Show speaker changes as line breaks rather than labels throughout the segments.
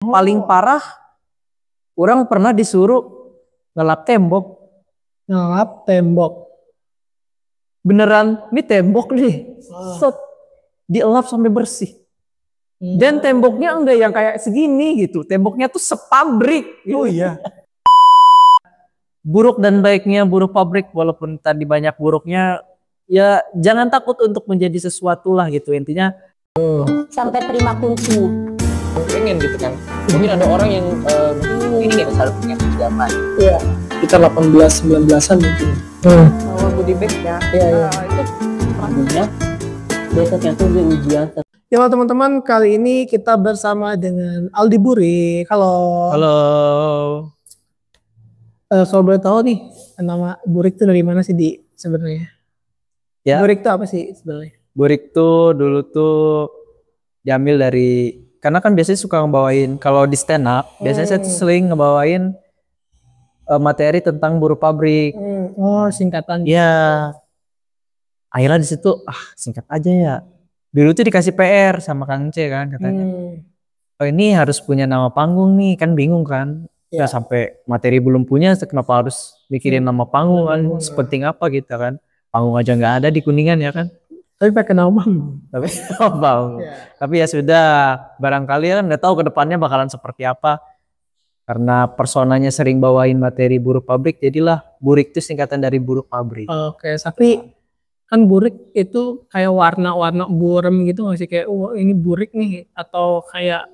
paling parah, orang pernah disuruh ngelap tembok.
Ngelap tembok.
Beneran, ini tembok nih. Set, dielap sampai bersih. Dan temboknya enggak yang kayak segini gitu. Temboknya tuh sepabrik.
Oh iya.
Buruk dan baiknya buruh pabrik, walaupun tadi banyak buruknya, ya jangan takut untuk menjadi sesuatu lah gitu. Intinya
sampai terima kuncinya.
pengen gitu kan. Mungkin ada orang yang ini nggak salah punya pinjaman.
Iya. Kita 18-19an mungkin.
Oh, goodie bag ya.
Iya.
Itu paginya besoknya tuh gue ujian.
Ya teman-teman, kali ini kita bersama dengan Aldi Burik. Halo.
Halo.
Kalau boleh tahu nih, nama Burik itu dari mana sih di sebenarnya?
Ya.
Burik itu apa sih sebenarnya?
Burik tuh dulu tuh diambil dari, karena kan biasanya suka ngebawain kalau di stand up, biasanya saya tuh sering ngebawain materi tentang buruh pabrik.
Oh, singkatan.
Ya. Akhirnya di situ singkat aja ya. Dulu tuh dikasih PR sama Kang C kan katanya. Oh ini harus punya nama panggung nih, kan bingung kan. Ya sampai materi belum punya, kenapa harus mikirin nama panggung kan, sepenting apa gitu kan. Panggung aja nggak ada di Kuningan ya kan.
Tapi pakai nama panggung.
Tapi ya sudah, barangkali kan nggak tahu ke depannya bakalan seperti apa. Karena personanya sering bawain materi buruh pabrik, jadilah Burik itu singkatan dari buruh pabrik.
Oke, tapi kan burik itu kayak warna-warna burem gitu nggak sih, kayak ini burik nih, atau kayak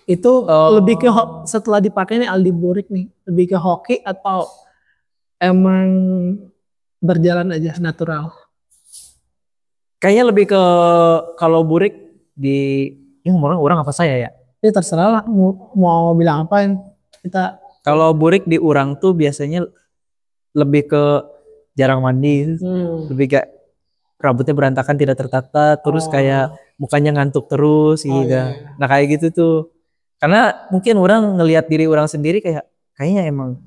itu lebih ke setelah dipakai nih Aldi Burik nih lebih ke hoki atau emang berjalan aja natural?
Kayaknya lebih ke kalau burik di ini orang apa saya ya?
Ini terserah lah mau bilang apain kita.
Kalau burik di orang tuh biasanya lebih ke jarang mandi, lebih kayak rambutnya berantakan tidak tertata, terus kayak mukanya ngantuk terus gitu.
Iya.
Nah kayak gitu tuh. Karena mungkin orang ngelihat diri orang sendiri kayaknya emang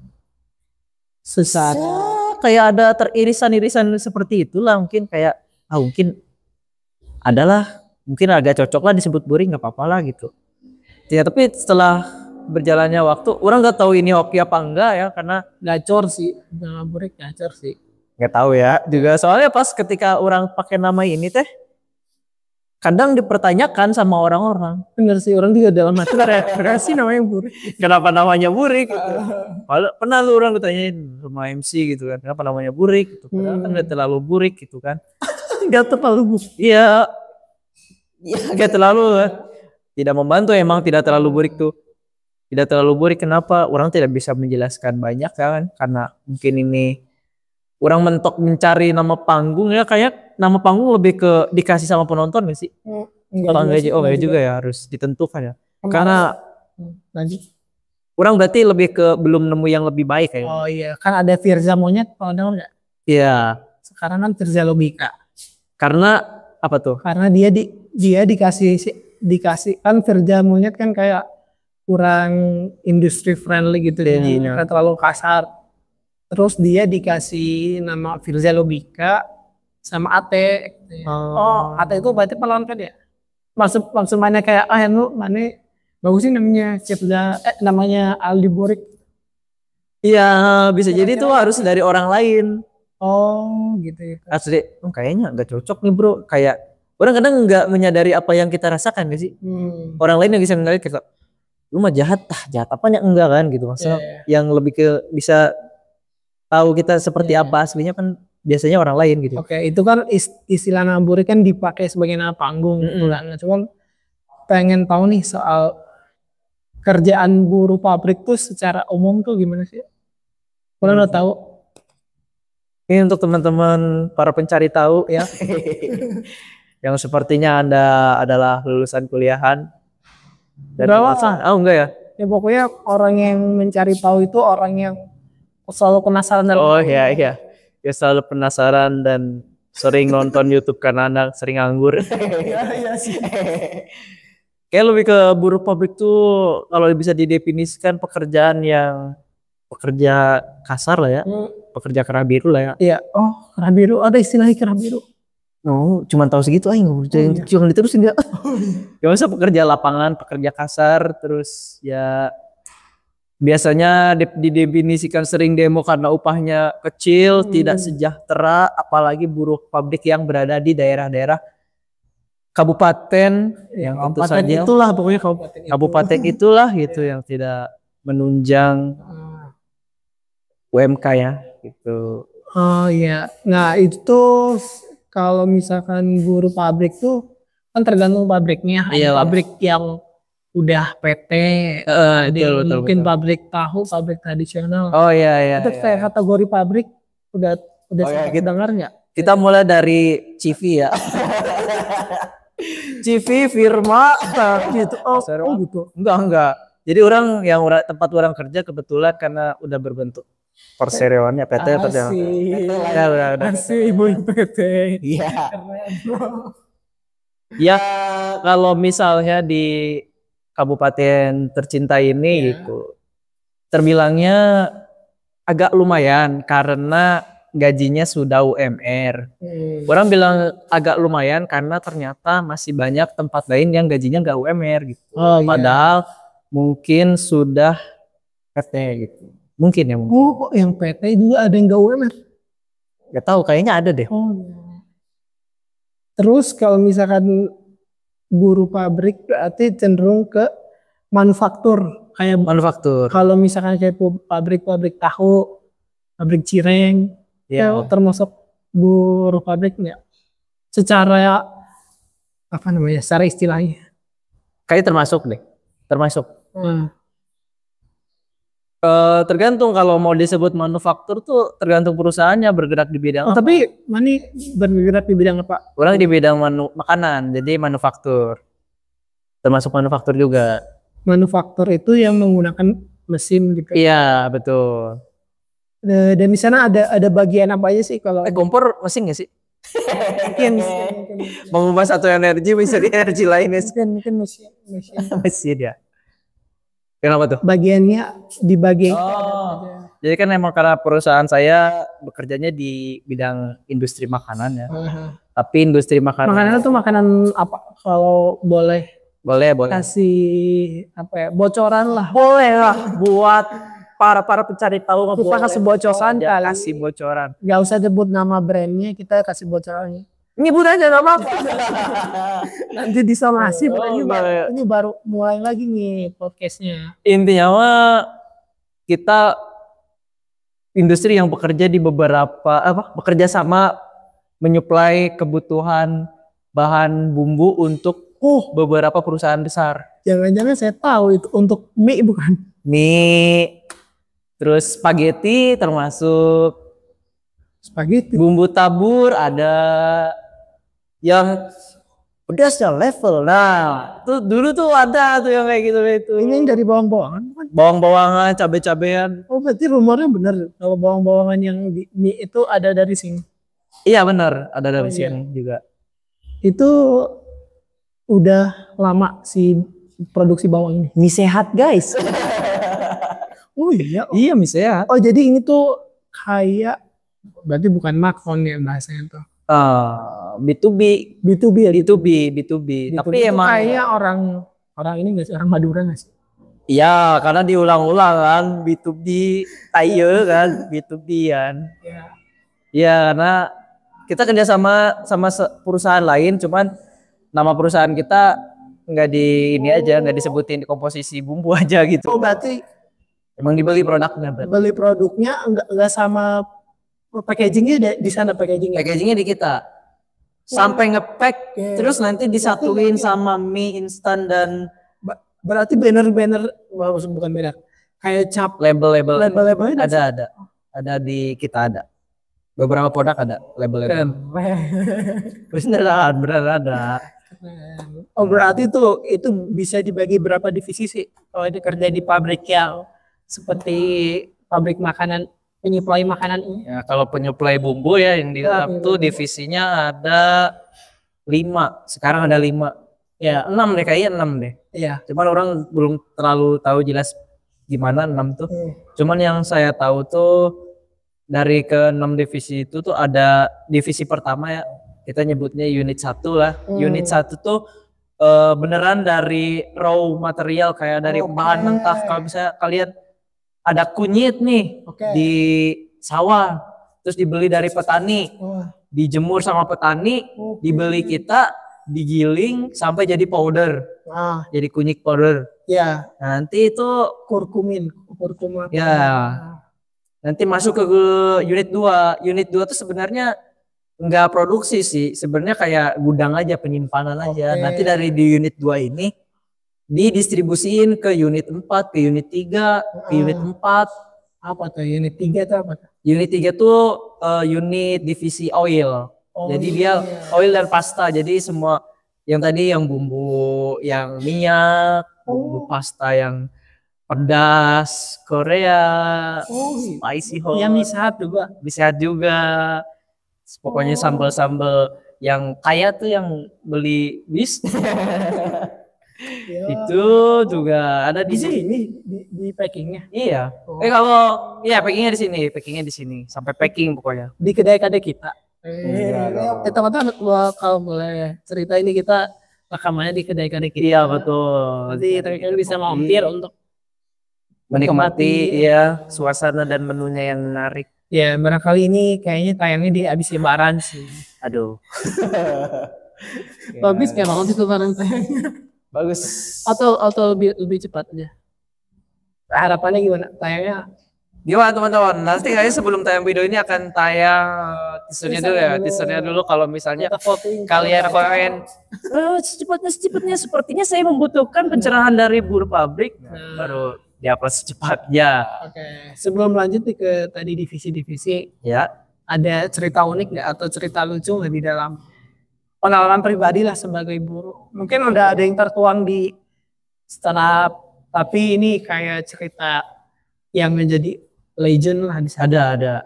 Sesat.
Kayak ada teririsan-irisan seperti itulah, mungkin kayak mungkin adalah mungkin agak cocok lah disebut burik, nggak apa-apa lah gitu. Ya tapi setelah berjalannya waktu orang nggak tahu ini hoki apa enggak ya, karena
Gacor sih, nama burik gacor sih.
nggak tahu ya juga, soalnya pas ketika orang pakai nama ini teh kadang dipertanyakan sama orang-orang.
Bener sih, orang juga dalam hati referensi namanya burik.
Kenapa namanya burik gitu. Pernah lu orang ditanyain sama MC gitu kan, kenapa namanya burik gitu. Padahal kan gak terlalu burik gitu kan.
Gak terlalu burik.
Iya. Gak terlalu tidak membantu, emang tidak terlalu burik tuh. Tidak terlalu burik, kenapa? Orang tidak bisa menjelaskan banyak kan, karena mungkin ini orang mentok mencari nama panggung ya, kayak nama panggung lebih ke dikasih sama penonton gak sih? Enggak juga ya, harus ditentukan ya. Karena
lanjut.
Orang berarti lebih ke belum nemu yang lebih baik kayaknya.
Oh iya, kan ada Firza Monyet, kalau dengar nggak?
Iya.
Sekarang kan Firza Lobika.
Karena apa tuh?
Karena dia dikasih kan Firza Monyet kan kayak kurang industry friendly gitu, jadi terlalu kasar. Terus dia dikasih nama Firza Lobika sama Ate. Oh, Ate itu berarti pelontot ya? Maksud mana kayak lu mana bagus sih namanya Firza, namanya Aldi Burik.
Iya, bisa jadi tuh harus dari orang lain.
Oh, gitu ya.
Asli, kayaknya nggak cocok nih bro. Kayak orang kadang nggak menyadari apa yang kita rasakan gak sih? Orang lain yang bisa menyadari kayak, lu mah jahat apanya enggak kan gitu. Maksudnya yang lebih ke bisa tahu kita seperti apa aslinya kan biasanya orang lain gitu.
Oke, itu kan istilah nama burik kan dipakai sebagai nama panggung. Nah, cuman pengen tahu nih soal kerjaan buruh pabrik tuh secara umum tuh gimana sih? Kurang udah tahu.
Ini untuk teman-teman para pencari tahu ya. Yang sepertinya Anda adalah lulusan kuliahan. Dan enggak ya?
Ya pokoknya orang yang mencari tahu itu orang yang selalu penasaran.
Iya. Ya selalu penasaran dan sering nonton YouTube karena Anda sering nganggur.
Iya sih.
Kayak lebih ke buruh pabrik tuh kalau bisa didefinisikan pekerjaan yang pekerja kasar lah ya. Pekerja kerah biru lah ya.
Iya. Oh, kerah biru, ada istilahnya kerah biru.
Oh, cuman tahu segitu aing. Jangan diterusin ya. Ya masa pekerja lapangan, pekerja kasar, terus ya biasanya didefinisikan sering demo karena upahnya kecil, tidak sejahtera, apalagi buruh pabrik yang berada di daerah-daerah kabupaten yang tentu saja
itulah pokoknya
kabupaten itulah gitu yang tidak menunjang UMK ya gitu.
Oh iya, nah itu tuh kalau misalkan buruh pabrik tuh kan tergantung pabriknya.
Iya,
pabrik yang udah PT, mungkin pabrik tahu, pabrik tradisional.
Oh iya.
Itu kayak kategori pabrik udah
kita
dengar nggak?
Kita mulai dari CV ya. CV, firma,
gitu. Oh gitu.
Enggak. Jadi tempat orang kerja kebetulan karena udah berbentuk perseroannya PT udah.
Asih ibu PT.
Iya. Ya kalau misalnya di kabupaten tercinta ini gitu, terbilangnya agak lumayan karena gajinya sudah UMR. Orang bilang agak lumayan karena ternyata masih banyak tempat lain yang gajinya nggak UMR gitu. Padahal mungkin sudah PT gitu. Mungkin ya.
Oh, yang PT juga ada yang nggak UMR?
Gak tahu, kayaknya ada deh.
Oh. Terus kalau misalkan buruh pabrik berarti cenderung ke manufaktur kayak
manufaktur.
Kalau misalkan kayak pabrik tahu, pabrik cireng, ya termasuk buruh pabrik nggak? Secara apa namanya? Secara istilahnya?
Kayak termasuk deh, termasuk. Tergantung kalau mau disebut manufaktur tuh tergantung perusahaannya bergerak di bidang.
Tapi Mani bergerak di bidang apa?
Orang di bidang makanan, jadi manufaktur. Termasuk manufaktur juga.
Manufaktur itu yang menggunakan mesin gitu.
Iya, betul.
Dan di sana ada bagian apa aja sih kalau
kompor mesin nggak sih?
mungkin
mengubah satu energi bisa di energi lainnya.
Mungkin mesin.
Mesin ya. Kenapa tuh?
Bagiannya di bagian.
Jadi kan emang karena perusahaan saya bekerjanya di bidang industri makanan ya. Tapi industri makanan.
Makanan itu makanan apa? Kalau boleh.
Boleh.
Kasih apa ya? Bocoran lah.
Boleh lah buat para pencari tahu.
Kita kasih bocoran kali.
Kasih bocoran.
Gak usah sebut nama brandnya, kita kasih bocorannya.
Nyebut aja nama apa?
Nanti disomasi. Ini baru mulai lagi nih podcastnya.
Intinya kita industri yang bekerja di bekerja sama menyuplai kebutuhan bahan bumbu untuk beberapa perusahaan besar.
Jangan-jangan saya tahu itu untuk mie bukan?
Mie, terus spaghetti termasuk.
Spaghetti.
Bumbu tabur ada yang pedasnya level. Nah, tuh dulu tuh ada tuh yang kayak gitu itu.
Ini yang dari bawang-bawangan bukan?
Bawang-bawangan, cabai-cabean.
Oh, berarti rumornya benar kalau bawang-bawangan yang di mie itu ada dari sini.
Iya benar, ada dari sini juga.
Itu udah lama si produksi bawang ini.
Mie sehat, guys.
Oh iya.
Iya, mie sehat.
Oh, jadi ini tuh kayak berarti bukan makron ya bahasanya tuh.
B2B. Tapi emang
kayak orang ini nggak sih, orang Madura nggak sih?
Iya, karena diulang-ulang kan B2B, tayo kan B2B kan. Iya, karena kita kerja sama perusahaan lain, cuman nama perusahaan kita nggak nggak disebutin di komposisi bumbu aja gitu.
Oh, berarti
emang dibeli produknya.
Beli produknya nggak sama packagingnya di sana
packagingnya di kita sampai ngepack terus nanti disatuin sama mie instan dan
berarti banner bukan banner kayak cap
label-labelnya
ada
di kita ada beberapa produk ada label-label beneran ada.
Oh berarti itu bisa dibagi berapa divisi sih kalau kerja di pabrik yang seperti pabrik makanan penyuplai makanan ini?
Ya, kalau penyuplai bumbu ya yang di dalam tuh divisinya ada 5. Sekarang ada 5. Ya 6 deh, kayaknya 6 deh.
Iya.
Cuman orang belum terlalu tahu jelas gimana 6 tuh. Cuman yang saya tahu tuh dari ke 6 divisi itu tuh ada divisi pertama ya kita nyebutnya unit 1 lah. Unit 1 tuh beneran dari raw material kayak dari bahan mentah. Kalau misalnya kalian ada kunyit nih di sawah, terus dibeli dari petani, dijemur sama petani, dibeli kita, digiling sampai jadi powder, jadi kunyit powder.
Ya.
Nanti itu
kurkuma.
Ya. Nanti masuk ke unit 2. Unit 2 tuh sebenarnya nggak produksi sih, sebenarnya kayak gudang aja, penyimpanan aja. Nanti dari di unit 2 ini didistribusiin ke unit 4, ke unit 3, ke unit 4.
Apa tuh unit 3 itu apa?
Unit 3 tuh unit divisi oil. Jadi dia oil dan pasta. Jadi semua yang tadi yang bumbu, yang minyak, bumbu pasta yang pedas, Korea, spicy hot.
Yang
Bisa sehat juga. Pokoknya sambal-sambal yang kaya tuh yang beli bis. Itu juga ada di
sini di packingnya.
Iya. Kalau iya packingnya di sini sampai packing pokoknya.
Di kedai-kedai kita. Teman-teman kalau boleh cerita ini kita rekamannya di kedai-kedai kita.
Iya betul.
Jadi teman-teman bisa mampir untuk
menikmati ya suasana dan menunya yang menarik.
Ya barangkali ini kayaknya tayangnya di abis lebaran sih.
Aduh.
Bagus ya banget itu barang tayangnya.
Bagus.
Atau lebih cepat aja. Harapannya gimana tayangnya?
Gimana teman-teman? Nanti kayaknya sebelum tayang video ini akan tayang teasernya dulu ya. Teasernya dulu kalau misalnya kalian komen secepatnya sepertinya saya membutuhkan pencerahan dari buruh pabrik. Baru diupload secepatnya.
Oke. Sebelum lanjut ke tadi divisi-divisi,
ya
ada cerita unik nggak atau cerita lucu nggak di dalam pengalaman pribadi lah sebagai buruh? Mungkin udah ada yang tertuang di stand-up, tapi ini kayak cerita yang menjadi legend lah di sana.
Ada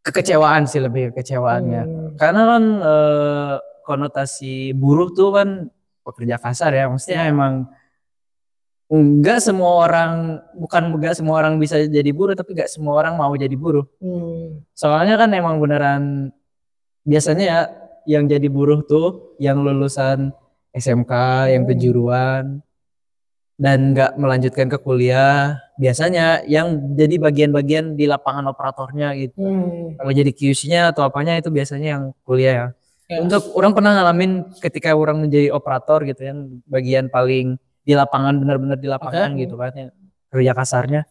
kekecewaan sih, lebih kekecewaannya. Karena kan konotasi buruh tuh kan pekerja kasar ya, maksudnya emang enggak semua orang bisa jadi buruh, tapi enggak semua orang mau jadi buruh. Soalnya kan emang beneran biasanya ya yang jadi buruh tuh yang lulusan SMK, yang kejuruan dan enggak melanjutkan ke kuliah. Biasanya yang jadi bagian-bagian di lapangan operatornya gitu. Kalau jadi QC-nya atau apanya itu biasanya yang kuliah ya. Untuk orang pernah ngalamin ketika orang menjadi operator gitu yang bagian paling di lapangan, benar-benar di lapangan gitu kan ya, kerja kasarnya.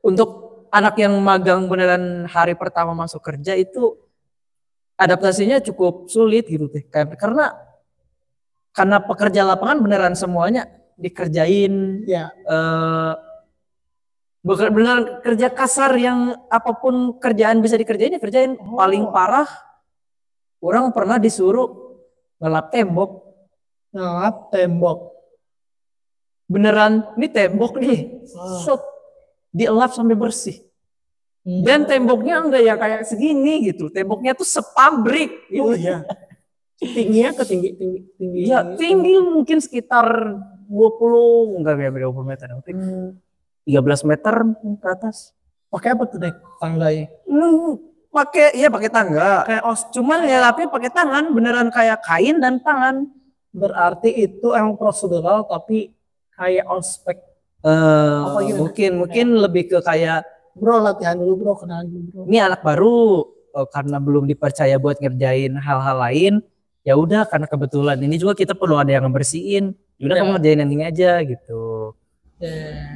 Untuk anak yang magang beneran hari pertama masuk kerja itu adaptasinya cukup sulit gitu teh, karena pekerja lapangan beneran semuanya dikerjain ya, beneran kerja kasar yang apapun kerjaan bisa dikerjain ya kerjain. Paling parah orang pernah disuruh ngelap tembok. Beneran ini tembok nih, dielap sampai bersih. Dan temboknya enggak ya kayak segini gitu, temboknya tuh sepabrik.
Oh iya. Tingginya ke tinggi.
Ya tinggi mungkin sekitar 20 meter, 13 meter ke atas.
Pakai apa tuh dek tangganya?
Pakai tangga. Kayak cuman ya tapi pakai tangan, beneran kayak kain dan tangan.
Berarti itu emang prosedural tapi kayak ospek.
Mungkin lebih ke kayak
bro latihan dulu bro, kenalan dulu bro.
Ini anak baru karena belum dipercaya buat ngerjain hal-hal lain. Ya udah karena kebetulan ini juga kita perlu ada yang ngebersihin. Udah kamu ngerjain yang ini aja gitu.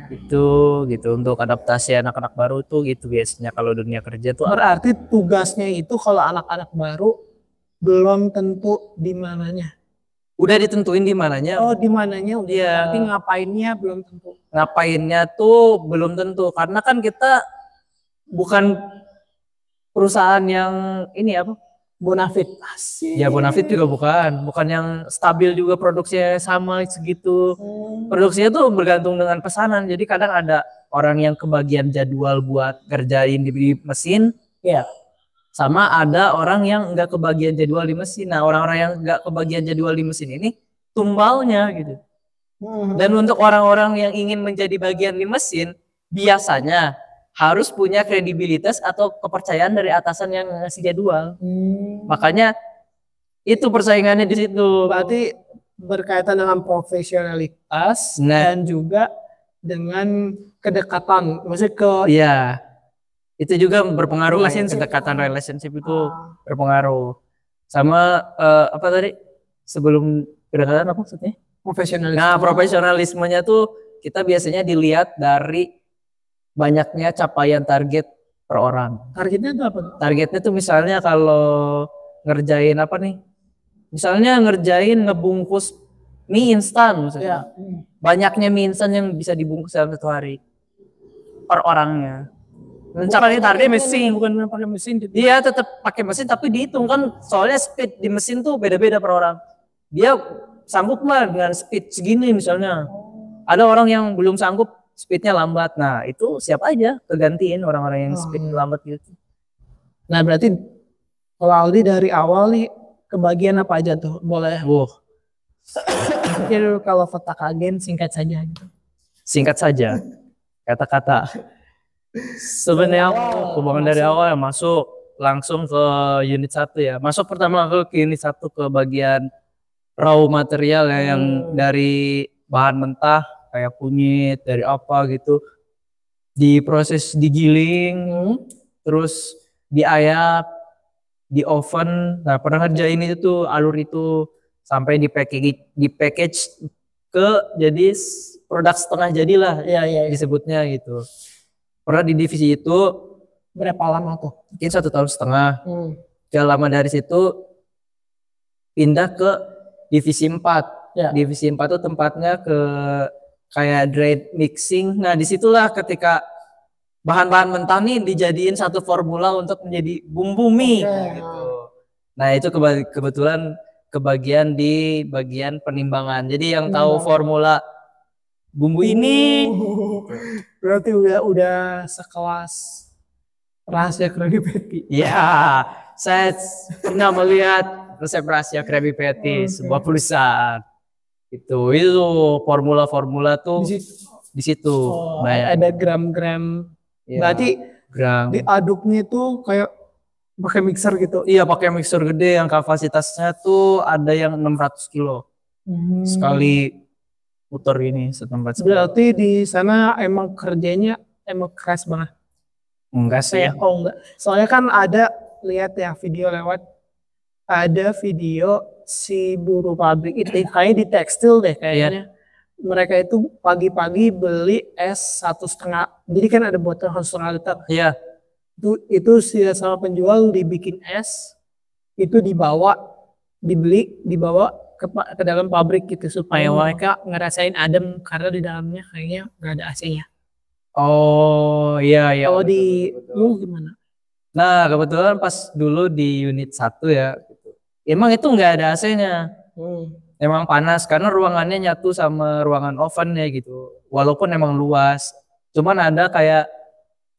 Gitu untuk adaptasi anak-anak baru tuh gitu biasanya kalau dunia kerja tuh.
Berarti tugasnya itu kalau anak-anak baru belum tentu di mananya.
Udah ditentuin di mananya.
Oh, di mananya udah.
Iya.
Tapi ngapainnya belum tentu.
Ngapainnya tuh belum tentu karena kan kita bukan perusahaan yang ini apa?
Bonafit.
Ya bonafit juga bukan yang stabil juga produksinya sama segitu. Produksinya tuh bergantung dengan pesanan. Jadi kadang ada orang yang kebagian jadwal buat kerjain di mesin, ya. Sama ada orang yang enggak kebagian jadwal di mesin. Nah, orang-orang yang enggak kebagian jadwal di mesin ini tumbalnya gitu. Dan untuk orang-orang yang ingin menjadi bagian di mesin, biasanya harus punya kredibilitas atau kepercayaan dari atasan yang ngasih jadwal. Makanya itu persaingannya di situ.
Berarti berkaitan dengan profesionalitas dan juga dengan kedekatan, maksudnya
Iya, itu juga berpengaruh. Kedekatan relationship itu berpengaruh. Sama apa tadi sebelum kedekatan apa maksudnya?
profesionalisme.
Nah, profesionalismenya tuh kita biasanya dilihat dari banyaknya capaian target per orang.
Targetnya itu apa?
Targetnya tuh misalnya kalau ngerjain apa nih? Misalnya ngerjain ngebungkus mie instan misalnya. Banyaknya mie instan yang bisa dibungkus dalam 1 hari per orangnya. Mencapai target mesin,
bukan pakai mesin.
Dia tetap pakai mesin tapi dihitung kan, soalnya speed di mesin tuh beda-beda per orang. Dia sanggup mah dengan speed segini misalnya. Ada orang yang belum sanggup, speednya lambat. Nah itu siap aja kegantiin orang-orang yang speed lambat gitu.
Nah berarti kalau Aldi dari awal nih kebagian apa aja tuh? Boleh. Jadi kalau Fotakagen singkat saja gitu.
Singkat saja. Kata-kata. Sebenarnya hubungan dari awal ya masuk langsung ke unit 1 ya. Masuk pertama ke unit 1 ke bagian raw material ya, yang dari bahan mentah kayak kunyit, dari apa gitu. Diproses, digiling, terus diayak, di oven. Nah, pernah ngerjain itu tuh alur itu sampai di package ke jadi produk setengah jadi lah disebutnya gitu. Pernah di divisi itu
berapa lama tuh?
Mungkin 1,5 tahun. Gak lama dari situ pindah ke divisi 4. Divisi 4 tuh tempatnya ke kayak dry mixing. Nah disitulah ketika bahan-bahan mentah nih dijadiin satu formula untuk menjadi bumbu mie gitu. Nah itu kebetulan kebagian di bagian penimbangan. Jadi yang tahu formula bumbu ini
berarti udah sekelas rahasia Krabby Patty.
Ya, saya pernah melihat resep rahasia Krabby Patty sebuah perusahaan. Itu formula-formula tuh di situ.
Ada gram-gram. Berarti diaduknya tuh kayak pakai mixer gitu.
Iya, pakai mixer gede yang kapasitasnya tuh ada yang 600 kilo. Sekali putar gini setempat.
Berarti di sana emang kerjanya emang keras banget.
Enggak sih.
Enggak. Soalnya kan ada lihat ya video lewat, ada video si buruh pabrik itu kayak di tekstil deh kayaknya. Mereka itu pagi-pagi beli es 1,5. Jadi kan ada botol 1,5 liter.
Iya.
Itu sih sama penjual dibikin es, itu dibawa ke dalam pabrik gitu supaya mereka ngerasain adem karena di dalamnya kayaknya nggak ada AC-nya.
Oh iya.
Kalau di lu gimana?
Nah kebetulan pas dulu di unit 1 ya, emang itu nggak ada AC-nya. Emang panas karena ruangannya nyatu sama ruangan oven ya gitu. Walaupun emang luas, cuman ada kayak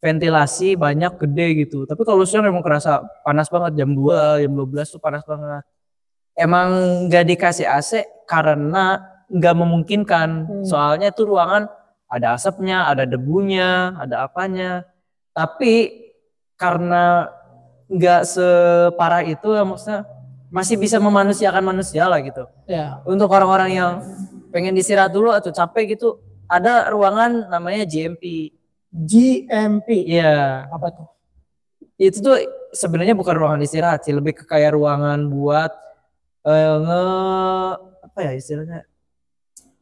ventilasi banyak gede gitu. Tapi kalau siang emang kerasa panas banget, jam 2, jam 12 tuh panas banget. Emang nggak dikasih AC karena nggak memungkinkan. Soalnya itu ruangan ada asapnya, ada debunya, ada apanya. Tapi karena nggak separah itu ya, maksudnya masih bisa memanusiakan manusia lah gitu.
Ya.
Untuk orang-orang yang pengen istirahat dulu atau capek gitu, ada ruangan namanya GMP. Iya.
Apa tuh?
Itu tuh sebenarnya bukan ruangan istirahat sih, lebih ke kayak ruangan buat apa ya istilahnya,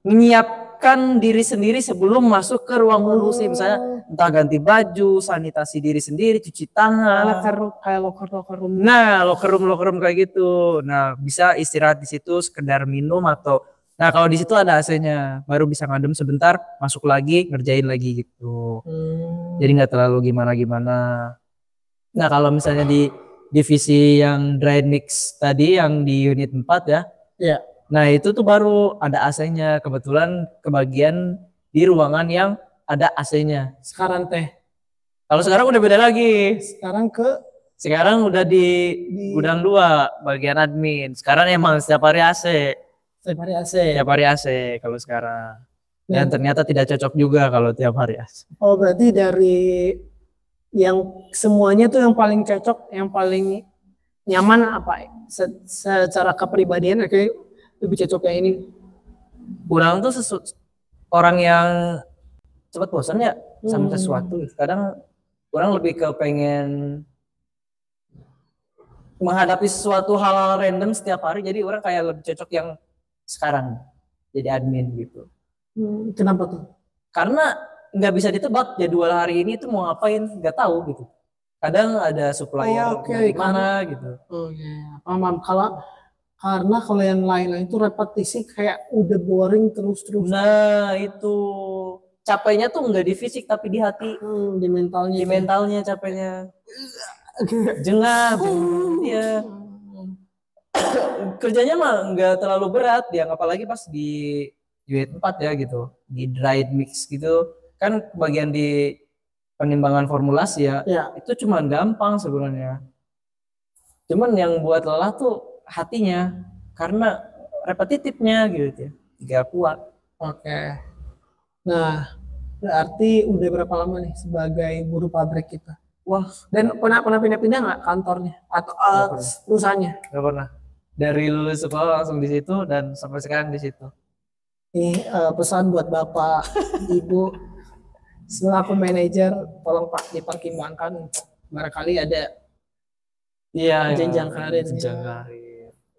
menyiapkan diri sendiri sebelum masuk ke ruang produksi. Misalnya entah ganti baju, sanitasi diri sendiri, cuci tangan,
kayak loker room.
Nah loker room kayak gitu. Nah bisa istirahat di situ sekedar minum atau kalau di situ ada AC-nya, baru bisa ngadem sebentar, masuk lagi, ngerjain lagi gitu. Jadi nggak terlalu gimana-gimana. Nah kalau misalnya di divisi yang dry mix tadi yang di unit 4 ya.
Iya.
Nah itu tuh baru ada AC-nya, kebetulan kebagian di ruangan yang ada AC-nya.
Sekarang teh.
Kalau sekarang udah beda lagi.
Sekarang
udah di gudang 2 bagian admin. Sekarang emang setiap hari AC. Setiap hari AC kalau sekarang. Dan ternyata tidak cocok juga kalau tiap hari AC.
Oh berarti dari yang semuanya tuh yang paling cocok, yang paling nyaman apa? Secara kepribadian kayak lebih cocok kayak ini.
Kurang tuh orang yang cepat bosan ya sama sesuatu. Kadang orang lebih ke pengen menghadapi sesuatu hal random setiap hari, jadi orang kayak lebih cocok yang sekarang jadi admin gitu.
Kenapa tuh?
Karena nggak bisa ditebak jadwal hari ini tuh mau ngapain, nggak tahu gitu. Kadang ada supplier dari mana gitu.
Oh iya, paham. Karena kalau yang lain-lain itu repetisi kayak udah boring terus.
Nah itu capeknya tuh nggak di fisik tapi di hati,
di mentalnya.
Di mentalnya capeknya. Jengah, iya. Kerjanya mah nggak terlalu berat, ya apalagi pas di UIT 4 ya gitu, di dried mix gitu, kan bagian di penimbangan formulasi ya. Itu cuma gampang sebenarnya. Cuman yang buat lelah tuh hatinya, karena repetitifnya gitu ya, nggak kuat.
Oke. Nah, berarti udah berapa lama nih sebagai buruh pabrik kita?
Wah,
dan pernah pindah-pindah nggak kantornya atau perusahaannya?
Nggak pernah. Dari lulus sekolah langsung di situ dan sampai sekarang di situ.
Ini pesan buat Bapak, Ibu, selaku manajer, tolong Pak dipertimbangkan untuk barangkali ada jenjang karir.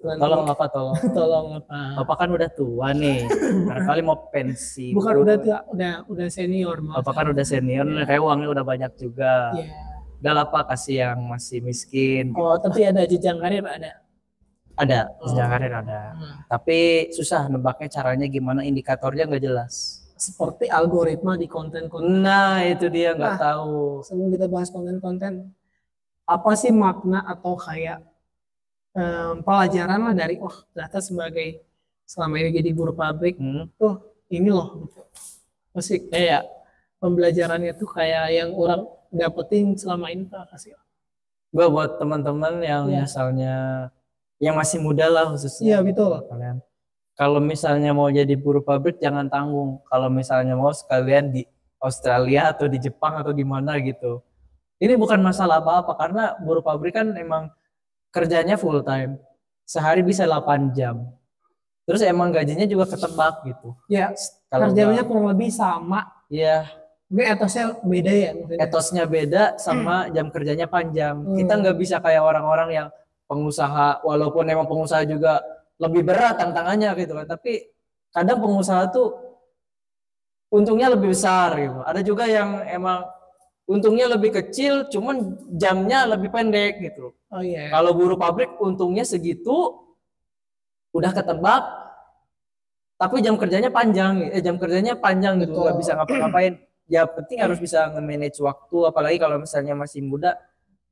Tolong apa tolong?
Tolong apa?
Bapak kan udah tua nih, barangkali mau pensi.
Bukan udah senior.
Bapak kan udah senior, kayak uangnya udah banyak juga. Udah lah Pak, kasih yang masih miskin.
Oh, tapi ada jenjang karir ada?
Ada, jenjang karir ada. Tapi susah nebaknya caranya gimana, indikatornya nggak jelas.
Seperti algoritma di konten-konten.
Nah, itu dia nggak tahu.
Sebelum kita bahas konten-konten, apa sih makna atau kayak pelajaran lah dari ternyata sebagai selama ini jadi buruh pabrik, ini loh. Masih kayak pembelajarannya tuh kayak yang orang dapetin selama ini Pak kasih.
Gue buat teman-teman yang misalnya yang masih muda lah khususnya.
Iya betul.
Kalian kalau misalnya mau jadi buruh pabrik jangan tanggung. Kalau misalnya mau sekalian di Australia atau di Jepang atau di mana gitu. Ini bukan masalah apa-apa karena buruh pabrik kan emang kerjanya full time. Sehari bisa 8 jam. Terus emang gajinya juga ketebak gitu.
Ya, kerjanya kurang lebih sama.
Iya.
Mungkin etosnya beda ya?
Etosnya beda sama jam kerjanya panjang. Kita nggak bisa kayak orang-orang yang pengusaha, walaupun emang pengusaha juga lebih berat tantangannya gitu kan. Tapi kadang pengusaha tuh untungnya lebih besar gitu. Ada juga yang emang untungnya lebih kecil, cuman jamnya lebih pendek gitu.
Oh iya.
Kalau buruh pabrik untungnya segitu, udah ketebak, tapi jam kerjanya panjang. Jam kerjanya panjang gitu, nggak bisa ngapa-ngapain. Ya penting harus bisa nge-manage waktu, apalagi kalau misalnya masih muda,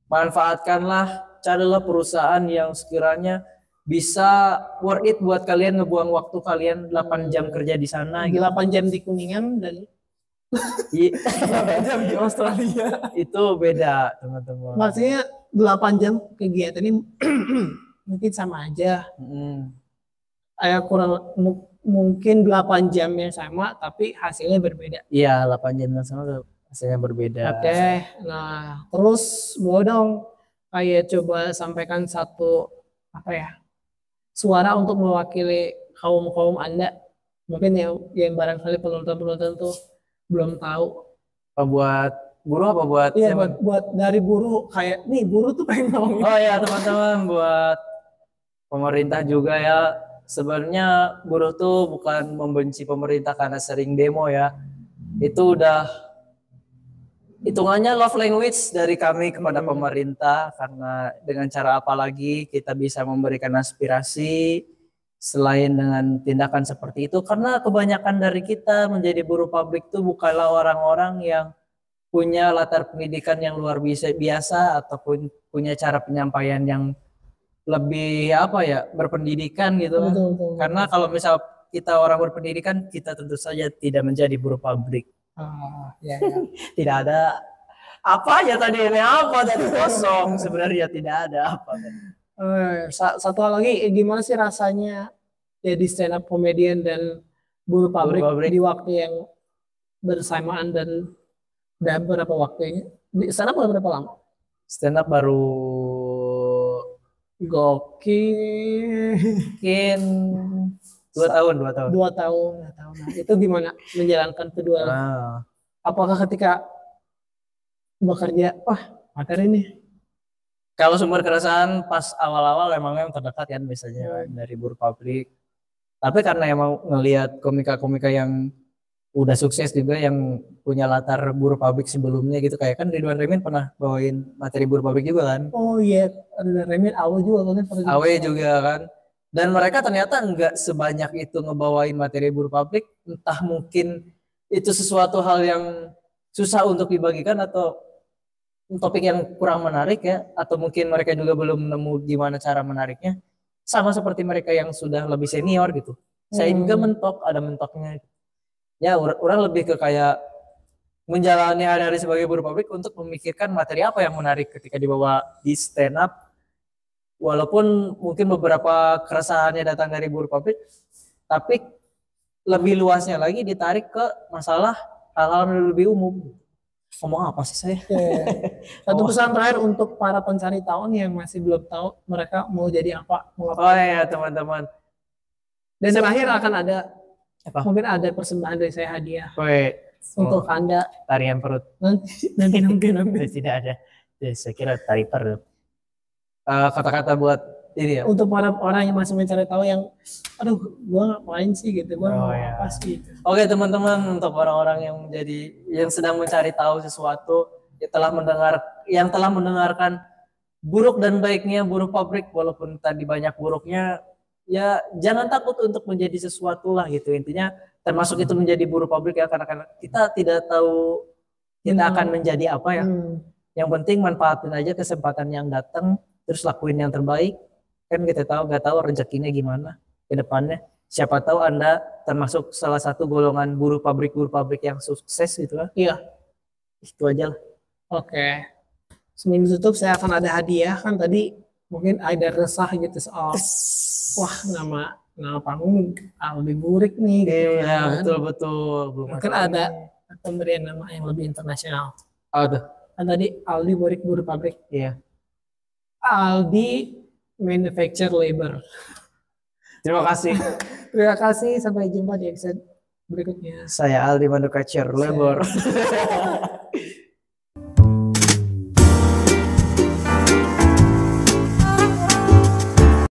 manfaatkanlah, carilah perusahaan yang sekiranya bisa worth it buat kalian ngebuang waktu kalian 8 jam kerja di sana.
8 jam di Kuningan dan
8 jam di Australia. Itu beda teman-teman.
Maksudnya 8 jam kegiatan ini mungkin sama aja. Kurang mungkin 8 jamnya sama tapi hasilnya berbeda.
Iya, 8 jam yang sama hasilnya berbeda.
Oke. Nah, terus boleh dong kayak coba sampaikan satu suara untuk mewakili kaum Anda. Mungkin yang barangkali penonton tuh belum tahu.
Apa buat buruh apa buat
buat dari buruh, kayak nih buruh tuh pengen ngomong.
Oh ya teman-teman, buat pemerintah juga ya. Sebenarnya buruh tuh bukan membenci pemerintah karena sering demo ya. Itu udah hitungannya love language dari kami kepada pemerintah, karena dengan cara apa lagi kita bisa memberikan aspirasi selain dengan tindakan seperti itu, karena kebanyakan dari kita menjadi buruh pabrik itu bukanlah orang-orang yang punya latar pendidikan yang luar biasa ataupun punya cara penyampaian yang lebih berpendidikan gitu.
Betul.
Karena kalau misal kita orang berpendidikan, kita tentu saja tidak menjadi buruh pabrik.
Ya.
Tidak ada apa ya tadi, ini apa tadi kosong, sebenarnya tidak ada apa.
Satu hal lagi, gimana sih rasanya jadi stand up comedian dan buruh pabrik di waktu yang bersamaan dan Udah berapa waktunya? Di sana udah berapa lama?
Stand up baru
Gokil.
mungkin 2 tahun, 2 tahun.
2 tahun, 2 tahun. Nah, itu gimana menjalankan kedua?
Nah,
Apakah ketika bekerja, wah materi nih.
kalau sumber keresahan pas awal-awal emang yang terdekat kan biasanya kan, dari buruh pabrik. Tapi karena emang ngelihat komika-komika yang udah sukses juga yang punya latar buruh pabrik sebelumnya gitu, kayak kan Ridwan Remin pernah bawain materi buruh pabrik juga kan.
Oh iya, ada Remin, Awe juga kan pernah
Awe juga kan. Dan mereka ternyata nggak sebanyak itu ngebawain materi buruh pabrik, entah mungkin itu sesuatu hal yang susah untuk dibagikan atau topik yang kurang menarik ya, atau mungkin mereka juga belum nemu gimana cara menariknya. Sama seperti mereka yang sudah lebih senior gitu. Saya juga mentok, ada mentoknya. Ya, orang lebih ke kayak menjalani hari-hari sebagai buruh pabrik untuk memikirkan materi apa yang menarik ketika dibawa di stand up. Walaupun mungkin beberapa keresahannya datang dari buruh pabrik, tapi lebih luasnya lagi ditarik ke masalah hal-hal yang lebih umum. Ngomong apa sih saya?
Satu pesan terakhir untuk para pencari tahu nih yang masih belum tahu mereka mau jadi apa, mau apa.
Oh iya teman-teman.
Dan terakhir akan ada
Apa?
mungkin ada persembahan dari saya hadiah
Woi,
untuk Anda.
tarian perut.
Nanti.
Tidak ada. Ya, saya kira tari perut. Kata-kata buat ini ya.
Untuk para orang yang masih mencari tahu yang, aduh, gua ngapain sih gitu, gua mau apa sih gitu.
Oke teman-teman, untuk orang-orang yang sedang mencari tahu sesuatu, yang telah mendengarkan buruk dan baiknya buruh pabrik, walaupun tadi banyak buruknya, ya jangan takut untuk menjadi sesuatu lah gitu intinya. Termasuk itu menjadi buruh pabrik ya, karena kita tidak tahu kita akan menjadi apa ya. Yang penting manfaatin aja kesempatan yang datang, terus lakuin yang terbaik. Kan kita nggak tahu rezekinya gimana ke depannya. Siapa tahu Anda termasuk salah satu golongan buruh pabrik yang sukses gitu kan.
Iya.
Itu aja lah.
Oke. Sebelum tutup saya akan ada hadiah kan tadi mungkin ada resah gitu soal wah nama panggung Aldi Burik nih gitu
Iya,
kan.
betul.
Mungkin ada pemberian nama yang lebih internasional.
Ada.
Kan tadi Aldi Burik buruh pabrik.
Iya.
Aldi Manufacture Labor.
Terima kasih.
Terima kasih, sampai jumpa di episode berikutnya.
Saya Aldi Manufacture Labor.